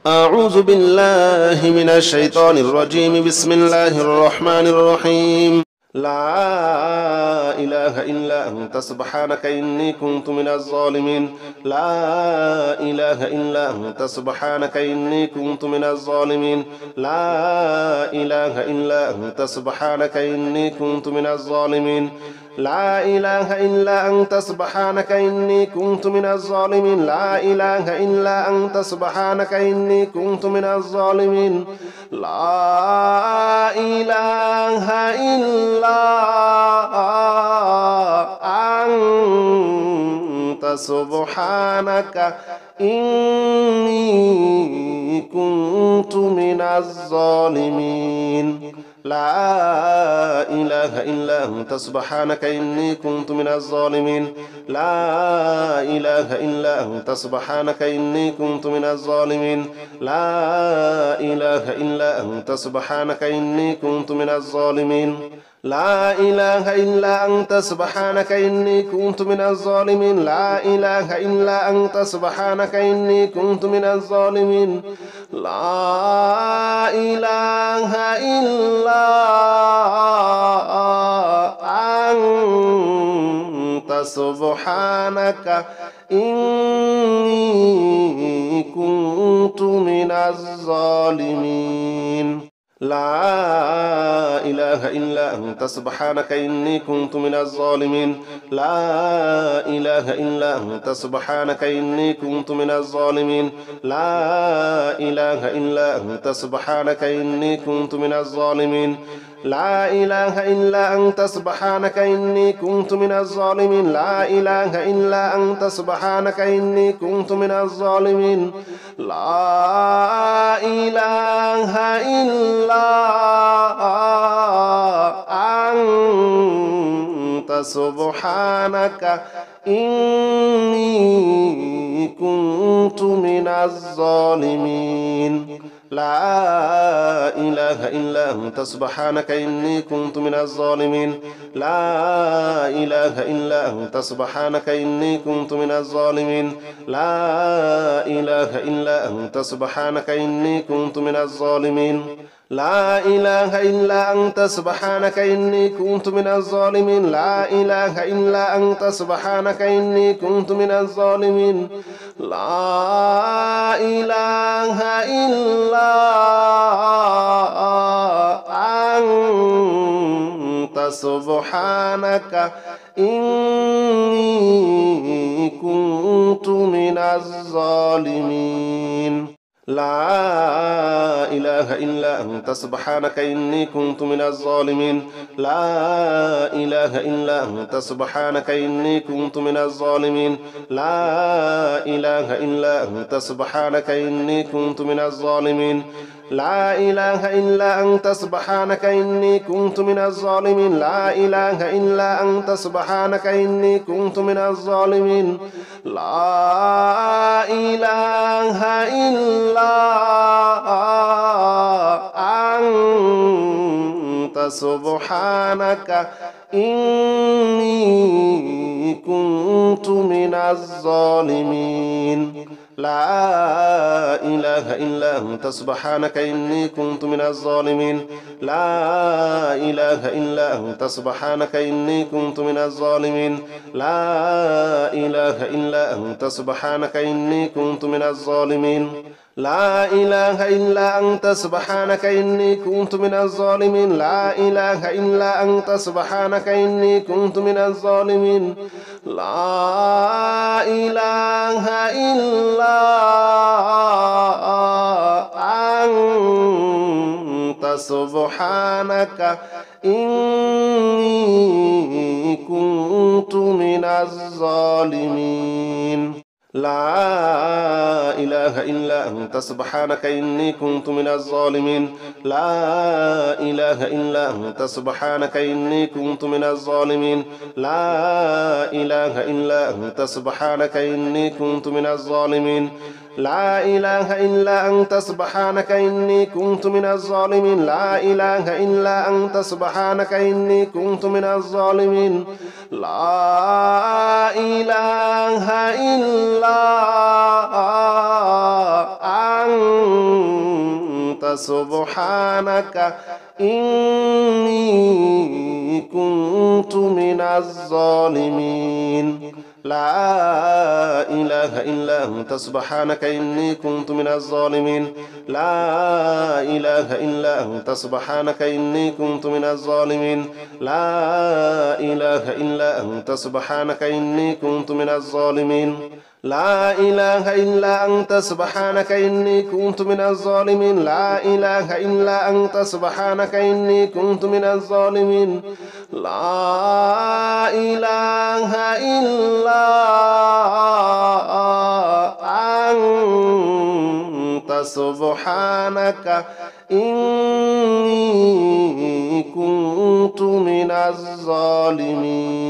أعوذ بالله من الشيطان الرجيم. بسم الله الرحمن الرحيم. لا إله إلا أنت سبحانك إني كنت من الظالمين. لا إله إلا أنت سبحانك إني كنت من الظالمين. لا إله إلا أنت سبحانك إني كنت من الظالمين. لا إله إلا أنت سبحانك إني كنت من الظالمين. لا إله إلا أنت سبحانك إني كنت من الظالمين. لا إله إلا أنت سبحانك إني كنت من الظالمين. لا إله إلا أنت سبحانك إني كنت من الظالمين. لا إله إلا أنت سبحانك إني كنت من الظالمين. لا إله إلا أنت سبحانك إني كنت من الظالمين. لا إله إلا أنت سبحانك إني كنت من الظالمين. لا إله إلا أنت سبحانك إني كنت من الظالمين. لا إله إلا أنت سبحانك إني كنت من الظالمين. لا إله إلا أنت سبحانك إني كنت من الظالمين. لا إله إلا أنت سبحانك إني كنت من الظالمين. لا إله إلا أنت سبحانك إني كنت من الظالمين. لا إله إلا أنت سبحانك إني كنت من الظالمين. لا إله إلا أنت سبحانك إني كنت من الظالمين. لا إله إلا أنت سبحانك إني كنت من الظالمين. لا إله إلا أنت سبحانك إني كنت من الظالمين. لا إله إلا أنت سبحانك إني كنت من الظالمين. لا إله إلا أنت سبحانك إني كنت من الظالمين. لا إله إلا أنت سبحانك إني كنت من الظالمين. لا إله إلا أنت سبحانك إني كنت من الظالمين. لا إله إلا أنت سبحانك إني كنت من الظالمين. لا إله إلا أنت سبحانك إني كنت من الظالمين. لا إله إلا أنت سبحانك إني كنت من الظالمين. لا إله إلا أنت سبحانك إني كنت من الظالمين. لا إله إلا أنت سبحانك إني كنت من الظالمين. لا إله إلا أنت سبحانك إني كنت من الظالمين. لا إله إلا أنت سبحانك إني كنت من الظالمين. لا إله إلا أنت سبحانك إني كنت من الظالمين. لا إله إلا أنت سبحانك إني كنت من الظالمين. لا إله إلا أنت سبحانك إني كنت من الظالمين. لا إله إلا أنت سبحانك إني كنت من الظالمين. لا إله إلا أنت سبحانك إني كنت من الظالمين. لا إله إلا أنت سبحانك إني كنت من الظالمين. لا إله إلا أنت سبحانك إني كنت من الظالمين. لا إله إلا أنت سبحانك إني كنت من الظالمين. لا إله إلا أنت سبحانك إني كنت من الظالمين. لا إله إلا أنت سبحانك إني كنت من الظالمين. لا إله إلا أنت سبحانك إني كنت من الظالمين. لا إله إلا أنت سبحانك إني كنت من الظالمين لا إله إلا أنت سبحانك إني كنت من الظالمين لا إله إلا أنت سبحانك إني كنت من الظالمين لا إله إلا أنت سبحانك إني كنت من الظالمين لا إله إلا أنت سبحانك إني كنت من الظالمين لا إله إلا أنت سبحانك إني كنت من الظالمين لا إله إلا أنت سبحانك إني كنت من الظالمين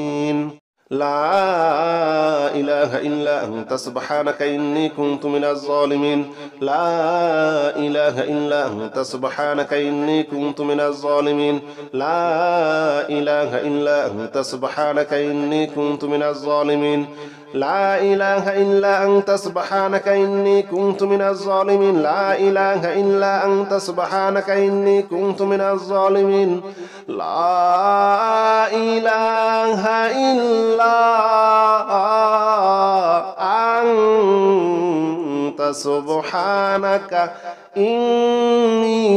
لا إله إلا أنت سبحانك إني كنت من الظالمين لا إله إلا أنت سبحانك إني كنت من الظالمين لا إله إلا أنت سبحانك إني كنت من الظالمين لا إله إلا أنت سبحانك إني كنت من الظالمين لا إله إلا أنت سبحانك إني كنت من الظالمين لا إله إلا أنت سبحانك إني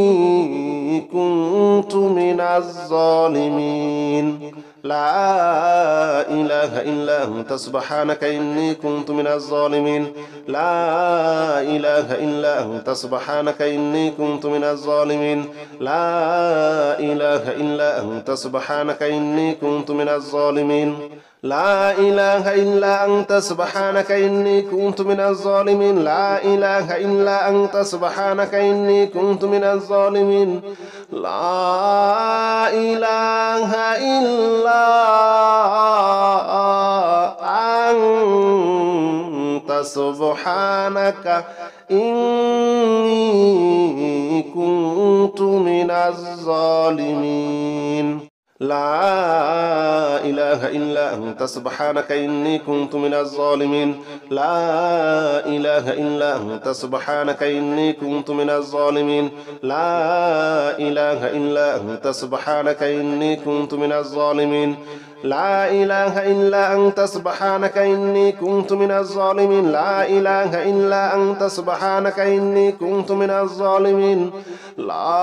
كنت من الظالمين لا إله إلا أنت سبحانك إني كنت من الظالمين لا إله إلا أنت سبحانك إني كنت من الظالمين لا إله إلا أنت سبحانك إني كنت من الظالمين لا إله إلا أنت سبحانك إني كنت من الظالمين لا إله إلا أنت سبحانك إني كنت من الظالمين لا إله إلا أنت سبحانك إني كنت من الظالمين لا إله إلا أنت سبحانك إني كنت من الظالمين لا إله إلا أنت سبحانك إني كنت من الظالمين لا إله إلا أنت سبحانك إني كنت من الظالمين لا إله إلا أنت سبحانك إني كنت من الظالمين لا إله إلا أنت سبحانك إني كنت من الظالمين لا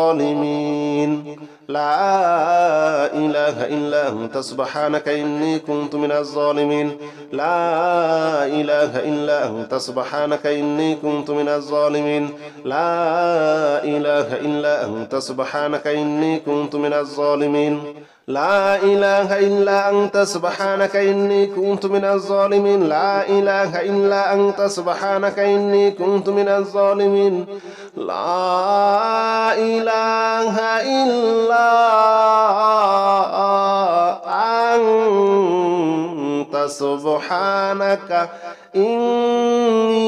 إله إلا أنت سبحانك إني كنت من الظالمين لا إله إلا أنت سبحانك إني كنت من الظالمين لا إله إلا أنت سبحانك إني كنت من الظالمين لا إله إلا أنت سبحانك إني كنت من الظالمين لا إله إلا أنت سبحانك إني كنت من الظالمين لا إله إلا أنت سبحانك إني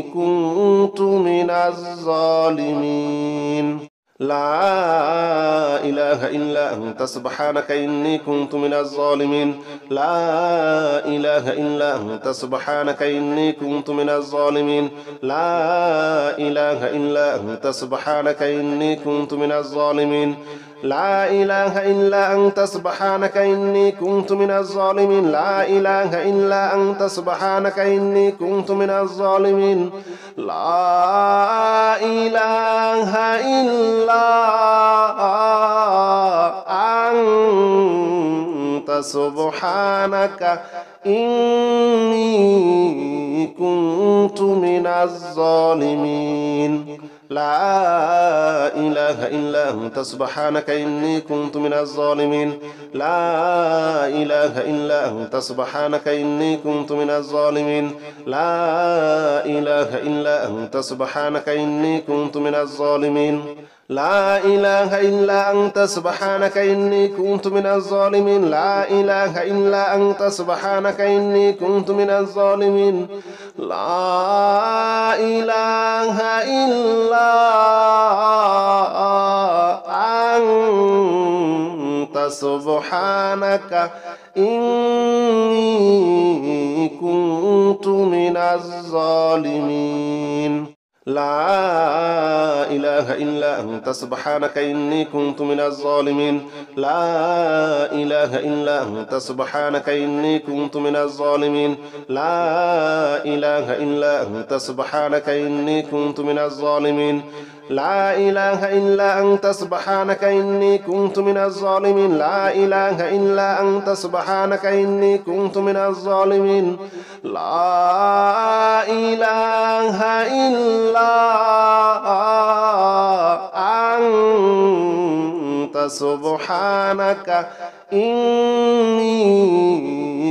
كنت من الظالمين لا إله إلا أنت سبحانك إني كنت من الظالمين لا إله إلا أنت سبحانك إني كنت من الظالمين لا إله إلا أنت سبحانك إني كنت من الظالمين لا إله إلا أنت سبحانك إني كنت من الظالمين لا إله إلا أنت سبحانك إني كنت من الظالمين لا إله إلا أنت سبحانك إني كنت من الظالمين لا إله إلا أنت سبحانك إني كنت من الظالمين لا إله إلا أنت سبحانك إني كنت من الظالمين لا إله إلا أنت سبحانك إني كنت من الظالمين لا إله إلا أنت سبحانك إني كنت من الظالمين لا إله إلا أنت سبحانك إني كنت من الظالمين لا إله إلا أنت سبحانك إني كنت من الظالمين لا إله إلا أنت سبحانك إني كنت من الظالمين لا إله إلا أنت سبحانك إني كنت من الظالمين لا إله إلا أنت سبحانك إني كنت من الظالمين لا إله إلا أنت سبحانك إني كنت من الظالمين لا إله إلا أنت سبحانك إني كنت من الظالمين لا إله إلا أنت سبحانك إني كنت من الظالمين لا إله إلا أنت سبحانك إني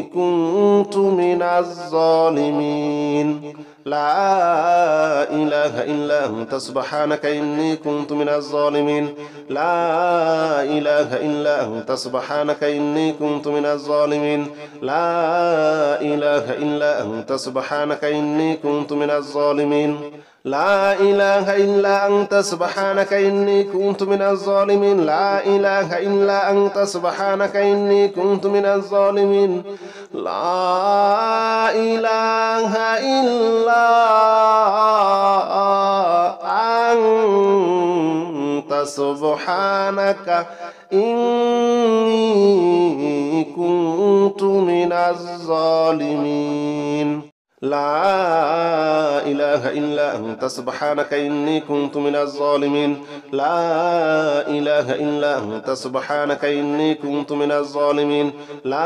كنت من الظالمين لا إله إلا أنت سبحانك إني كنت من الظالمين لا إله إلا أنت سبحانك إني كنت من الظالمين لا إله إلا أنت سبحانك إني كنت من الظالمين لا إله إلا أنت سبحانك إني كنت من الظالمين لا إله إلا أنت سبحانك إني كنت من الظالمين لا إله إلا أنت سبحانك إني كنت من الظالمين لا إله إلا أنت سبحانك إني كنت من الظالمين لا إله إلا أنت سبحانك إني كنت من الظالمين لا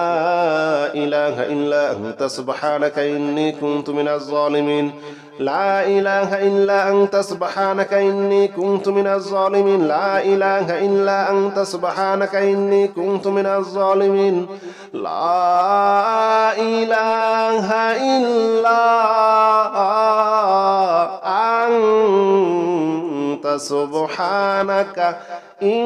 إله إلا أنت سبحانك إني كنت من الظالمين لا إله إلا أنت سبحانك إني كنت من الظالمين لا إله إلا أنت سبحانك إني كنت من الظالمين لا إله إلا أنت سبحانك إني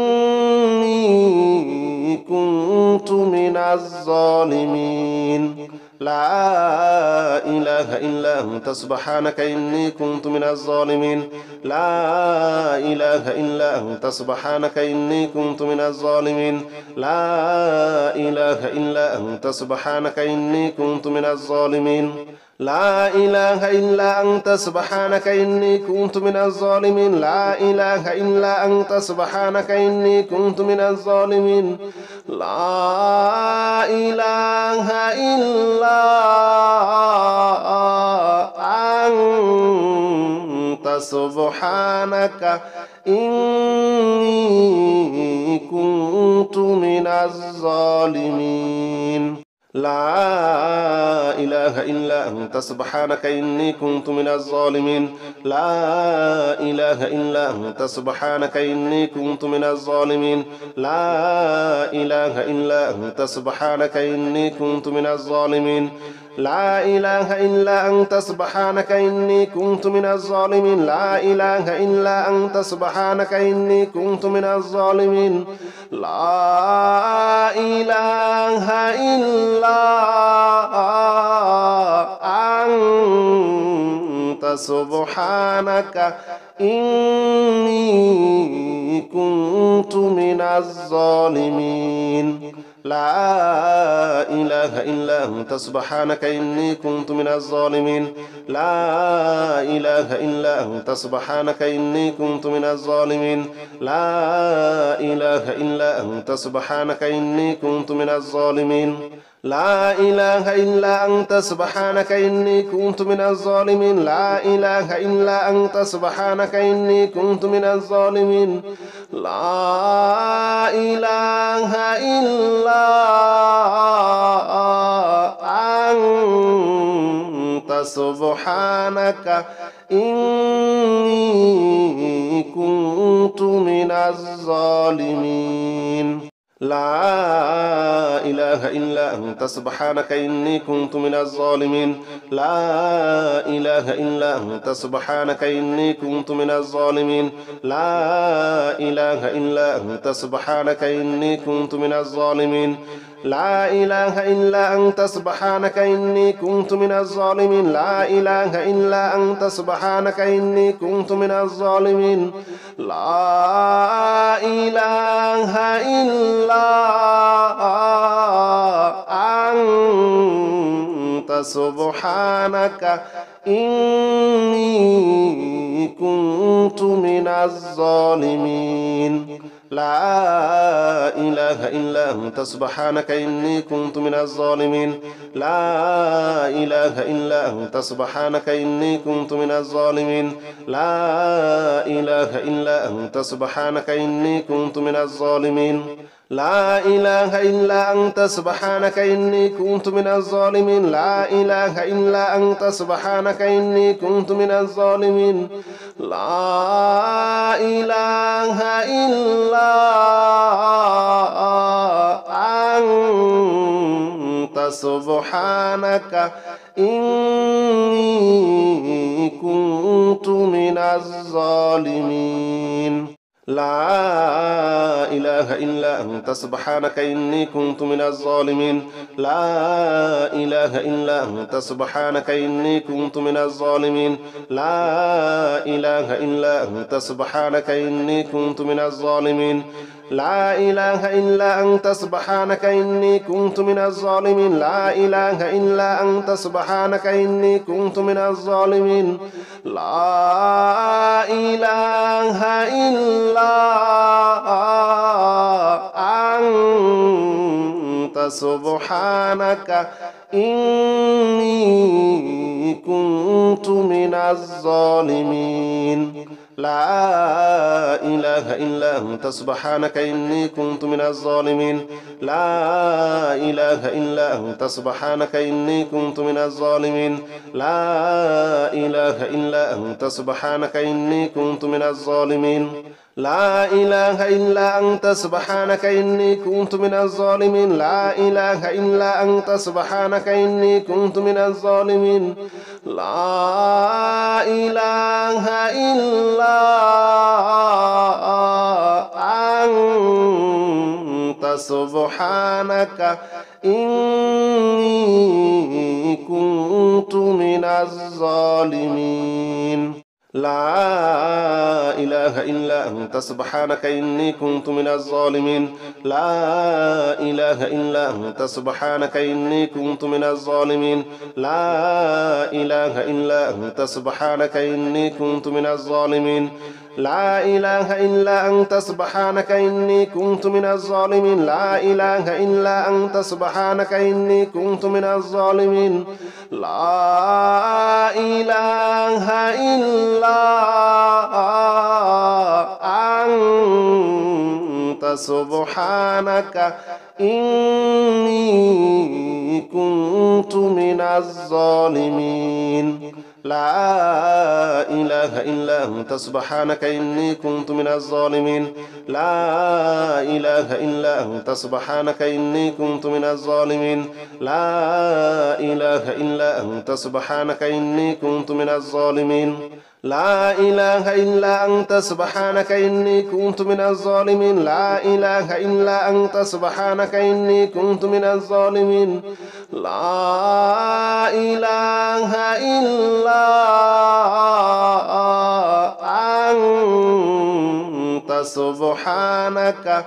كنت من الظالمين لا إله إلا أنت سبحانك إني كنت من الظالمين لا إله إلا أنت سبحانك إني كنت من الظالمين لا إله إلا أنت سبحانك إني كنت من الظالمين لا إله إلا أنت سبحانك إني كنت من الظالمين لا إله إلا أنت سبحانك إني كنت من الظالمين لا إله إلا أنت سبحانك إني كنت من الظالمين لا إله إلا أنت سبحانك إني كنت من الظالمين لا إله إلا أنت سبحانك إني كنت من الظالمين لا إله إلا أنت سبحانك إني كنت من الظالمين لا إله إلا أنت سبحانك إني كنت من الظالمين لا إله إلا أنت سبحانك إني كنت من الظالمين لا إله إلا أنت سبحانك إني كنت من الظالمين لا إله إلا أنت سبحانك إني كنت من الظالمين لا إله إلا أنت سبحانك إني كنت من الظالمين لا إله إلا أنت سبحانك إني كنت من الظالمين لا إله إلا أنت سبحانك إني كنت من الظالمين لا إله إلا أنت سبحانك إني كنت من الظالمين لا إله إلا أنت سبحانك إني كنت من الظالمين لا إله إلا أنت سبحانك إني كنت من الظالمين لا إله إلا أنت سبحانك إني كنت من الظالمين لا إله إلا أنت سبحانك إني كنت من الظالمين لا إله إلا أنت سبحانك إني كنت من الظالمين لا إله إلا أنت سبحانك إني كنت من الظالمين لا إله إلا أنت سبحانك إني كنت من الظالمين لا إله إلا أنت سبحانك إني كنت من الظالمين لا إله إلا أنت سبحانك إني كنت من الظالمين لا إله إلا أنت سبحانك إني كنت من الظالمين لا إله إلا أنت سبحانك إني كنت من الظالمين لا إله إلا أنت سبحانك إني كنت من الظالمين لا إله إلا أنت سبحانك إني كنت من الظالمين لا إله إلا أنت سبحانك إني كنت من الظالمين لا إله إلا أنت سبحانك إني كنت من الظالمين لا إله إلا أنت سبحانك إني كنت من الظالمين لا إله إلا أنت سبحانك إني كنت من الظالمين لا إله إلا أنت سبحانك إني كنت من الظالمين لا إله إلا أنت سبحانك إني كنت من الظالمين لا إله إلا أنت سبحانك إني كنت من الظالمين لا إله إلا أنت سبحانك إني كنت من الظالمين لا إله إلا أنت سبحانك إني كنت من الظالمين لا إله إلا أنت سبحانك إني كنت من الظالمين لا إله إلا أنت سبحانك إني كنت من الظالمين لا إله إلا أنت سبحانك إني كنت من الظالمين لا إله إلا أنت سبحانك إني كنت من الظالمين لا إله إلا أنت سبحانك إني كنت من الظالمين لا إله إلا أنت سبحانك إني كنت من الظالمين لا إله إلا أنت سبحانك إني كنت من الظالمين لا إله إلا أنت سبحانك إني كنت من الظالمين لا إله إلا أنت سبحانك إني كنت من الظالمين لا إله إلا أنت سبحانك إني كنت من الظالمين لا إله إلا أنت سبحانك إني كنت من الظالمين لا إله إلا أنت سبحانك إني كنت من الظالمين لا إله إلا أنت سبحانك إني كنت من الظالمين لا إله إلا أنت سبحانك إني كنت من الظالمين لا إله إلا أنت سبحانك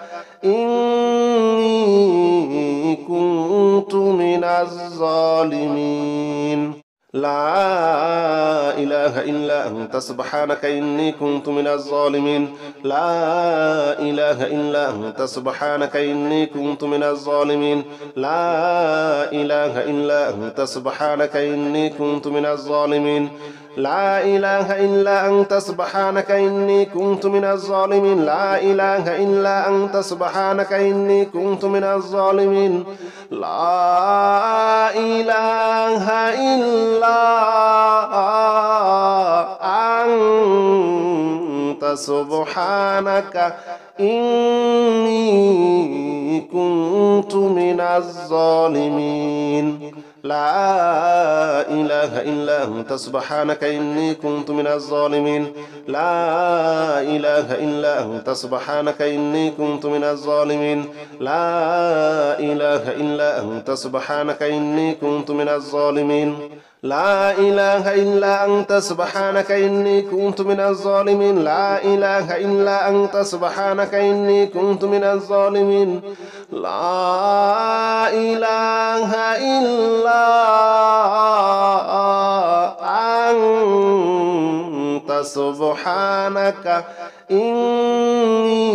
إني كنت من الظالمين لا إله إلا أنت سبحانك إني كنت من الظالمين لا إله إلا أنت سبحانك إني كنت من الظالمين لا إله إلا أنت سبحانك إني كنت من الظالمين لا إله إلا أنت سبحانك إني كنت من الظالمين لا إله إلا أنت سبحانك إني كنت من الظالمين لا إله إلا أنت سبحانك إني كنت من الظالمين لا إله إلا أنت سبحانك إني كنت من الظالمين لا إله إلا أنت سبحانك إني كنت من الظالمين لا إله إلا أنت سبحانك إني كنت من الظالمين لا إله إلا أنت سبحانك إني كنت من الظالمين لا إله إلا أنت سبحانك إني كنت من الظالمين لا إله إلا أنت سبحانك إني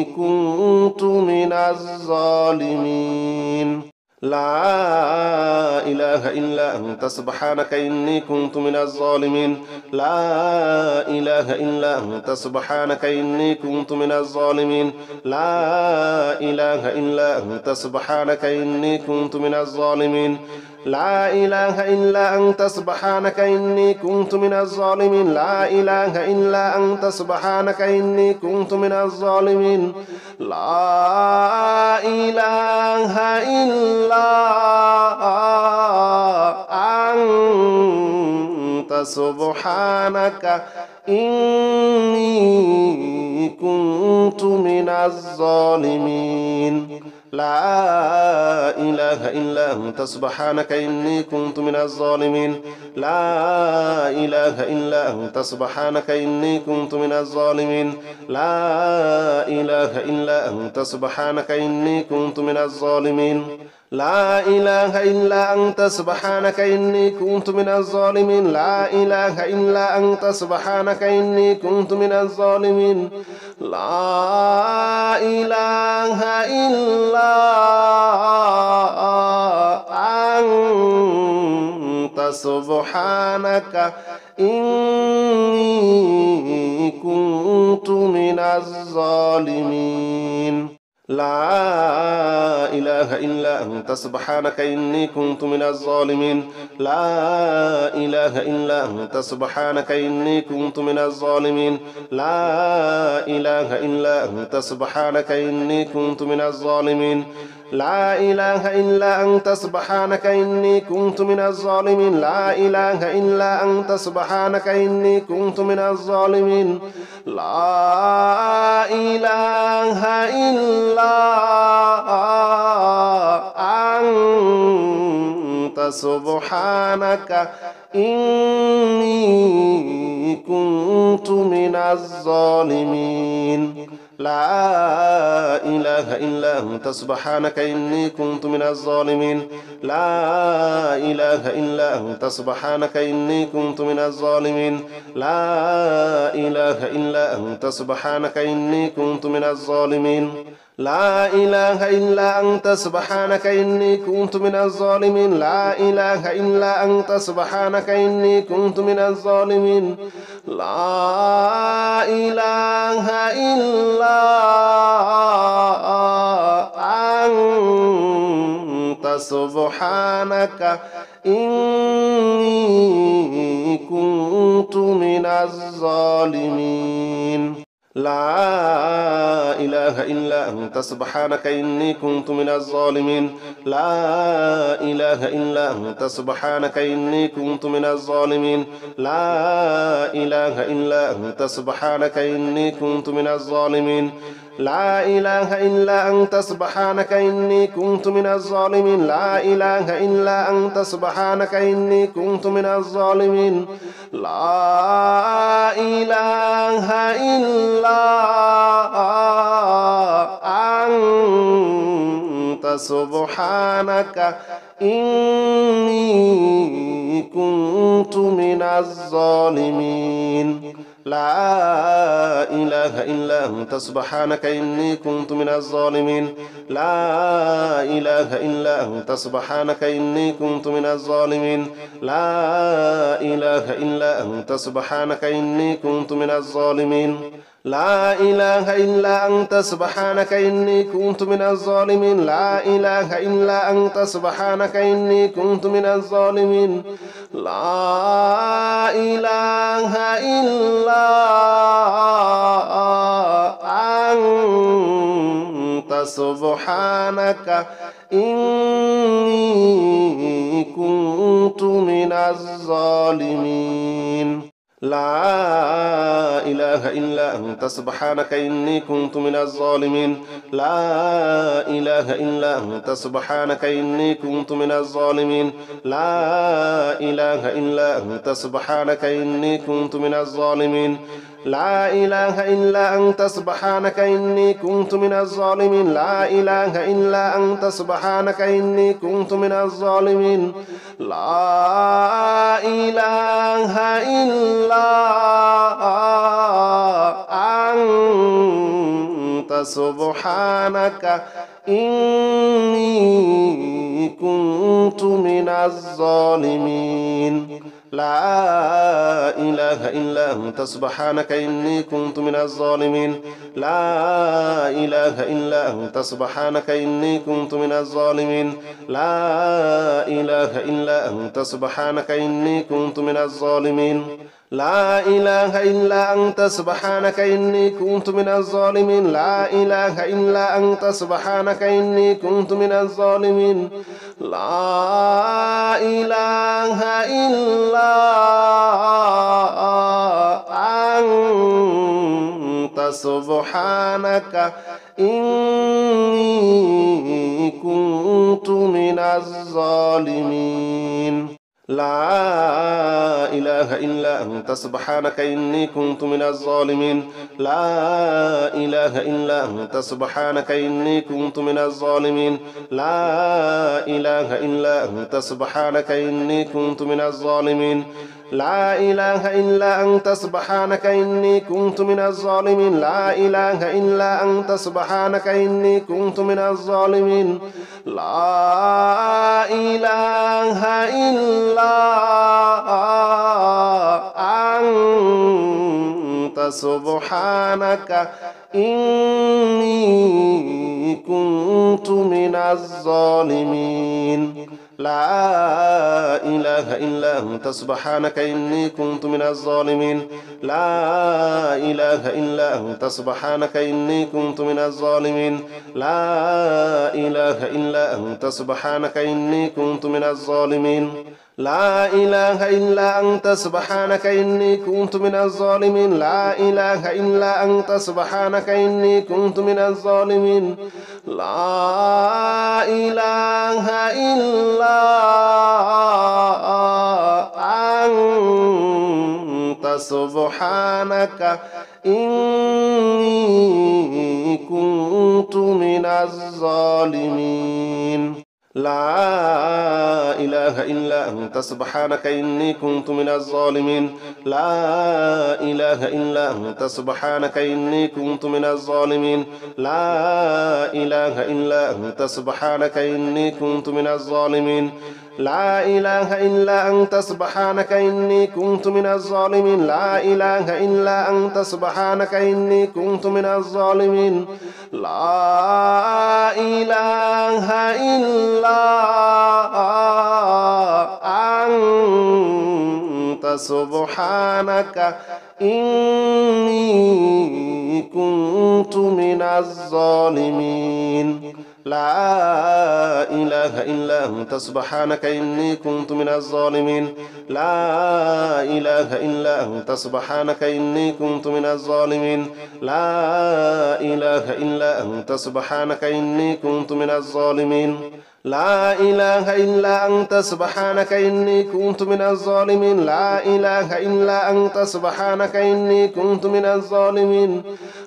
كنت من الظالمين لا إله إلا أنت سبحانك إني كنت من الظالمين لا إله إلا أنت سبحانك إني كنت من الظالمين لا إله إلا أنت سبحانك إني كنت من الظالمين لا إله إلا أنت سبحانك إني كنت من الظالمين لا إله إلا أنت سبحانك إني كنت من الظالمين لا إله إلا أنت سبحانك إني كنت من الظالمين لا إله إلا أنت سبحانك إني كنت من الظالمين لا إله إلا أنت سبحانك إني كنت من الظالمين لا إله إلا أنت سبحانك إني كنت من الظالمين لا إله إلا أنت سبحانك إني كنت من الظالمين لا إله إلا أنت سبحانك إني كنت من الظالمين لا إله إلا أنت سبحانك إني كنت من الظالمين لا إله إلا أنت سبحانك إني كنت من الظالمين لا إله إلا أنت سبحانك إني كنت من الظالمين لا إله إلا أنت سبحانك إني كنت من الظالمين لا إله إلا أنت سبحانك إني كنت من الظالمين لا إله إلا أنت سبحانك إني كنت من الظالمين لا إله إلا أنت سبحانك إني كنت من الظالمين لا إله إلا أنت سبحانك إني كنت من الظالمين لا إله إلا أنت سبحانك إني كنت من الظالمين لا إله إلا أنت سبحانك إني كنت من الظالمين لا إله إلا أنت سبحانك إني كنت من الظالمين لا إله إلا أنت سبحانك إني كنت من الظالمين لا إله إلا أنت سبحانك إني كنت من الظالمين لا إله إلا أنت سبحانك إني كنت من الظالمين لا إله إلا أنت سبحانك إني كنت من الظالمين لا إله إلا أنت سبحانك إني كنت من الظالمين لا إله إلا أنت سبحانك إني كنت من الظالمين لا إله إلا أنت سبحانك إني كنت من الظالمين لا إله إلا أنت سبحانك إني كنت من الظالمين لا إله إلا أنت سبحانك إني كنت من الظالمين لا إله إلا أنت سبحانك إني كنت من الظالمين لا إله إلا أنت سبحانك إني كنت من الظالمين لا إله إلا أنت سبحانك إني كنت من الظالمين لا إله إلا أنت سبحانك إني كنت من الظالمين لا إله إلا سبحانك إني كنت من الظالمين لا إله إلا أنت سبحانك إني كنت من الظالمين لا إله إلا أنت سبحانك إني كنت من الظالمين لا إله إلا أنت سبحانك إني كنت من الظالمين لا إله إلا أنت سبحانك إني كنت من الظالمين لا إله إلا أنت سبحانك إني كنت من الظالمين لا إله إلا أنت سبحانك إني كنت من الظالمين لا إله إلا أنت سبحانك إني كنت من الظالمين لا إله إلا أنت سبحانك إني كنت من الظالمين لا إله إلا أنت سبحانك إني كنت من الظالمين لا إله إلا أنت سبحانك إني كنت من الظالمين لا إله إلا أنت سبحانك إني كنت من الظالمين لا إله إلا أنت سبحانك إني كنت من الظالمين لا إله إلا أنت سبحانك إني كنت من الظالمين لا إله إلا أنت سبحانك إني كنت من الظالمين لا إله إلا أنت سبحانك إني كنت من الظالمين لا إله إلا أنت سبحانك إني كنت من الظالمين لا إله إلا أنت سبحانك إني كنت من الظالمين لا إله إلا أنت سبحانك إني كنت من الظالمين لا إله إلا أنت سبحانك إني كنت من الظالمين لا إله إلا أنت سبحانك إني كنت من الظالمين لا إله إلا أنت سبحانك إني كنت من الظالمين لا إله إلا أنت سبحانك إني كنت من الظالمين لا إله إلا أنت سبحانك إني كنت من الظالمين لا إله إلا أنت سبحانك إني كنت من الظالمين لا إله إلا أنت سبحانك إني كنت من الظالمين لا إله إلا أنت سبحانك إني كنت من الظالمين لا إله إلا أنت سبحانك إني كنت من الظالمين لا إله إلا أنت سبحانك إني كنت من الظالمين لا إله إلا أنت سبحانك إني كنت من الظالمين لا إله إلا أنت سبحانك إني كنت من الظالمين لا إله إلا أنت سبحانك إني كنت من الظالمين لا إله إلا أنت سبحانك إني كنت من الظالمين لا إله إلا أنت سبحانك إني كنت من الظالمين لا إله إلا أنت سبحانك إني كنت من الظالمين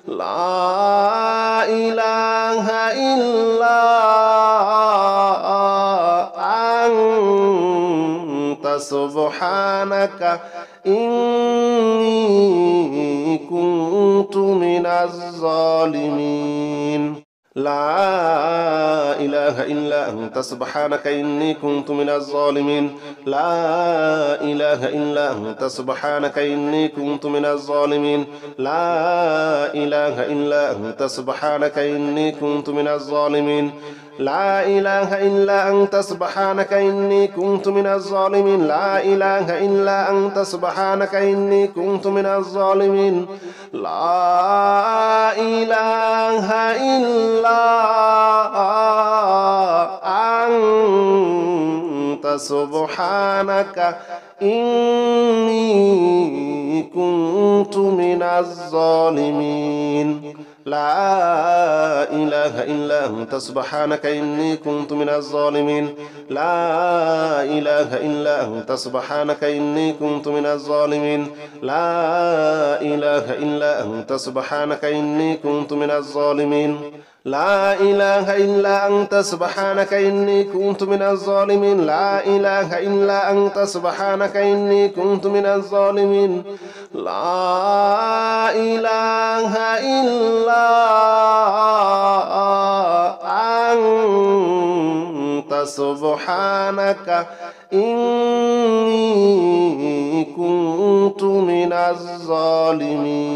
لا إله إلا أنت سبحانك إني كنت من الظالمين لا إله إلا أنت سبحانك إني كنت من الظالمين لا إله إلا أنت سبحانك إني كنت من الظالمين لا إله إلا أنت سبحانك إني كنت من الظالمين لا إله إلا أنت سبحانك إني كنت من الظالمين لا إله إلا أنت سبحانك إني كنت من الظالمين لا إله إلا أنت سبحانك إني كنت من الظالمين لا إله إلا سبحانك إني كنت من الظالمين لا إله إلا أنت سبحانك إني كنت من الظالمين لا إله إلا أنت سبحانك إني كنت من الظالمين لا إله إلا أنت سبحانك إني كنت من الظالمين لا إله إلا أنت سبحانك إني كنت من الظالمين لا إله إلا أنت سبحانك إني كنت من الظالمين لا إله إلا أنت سبحانك إني كنت من الظالمين.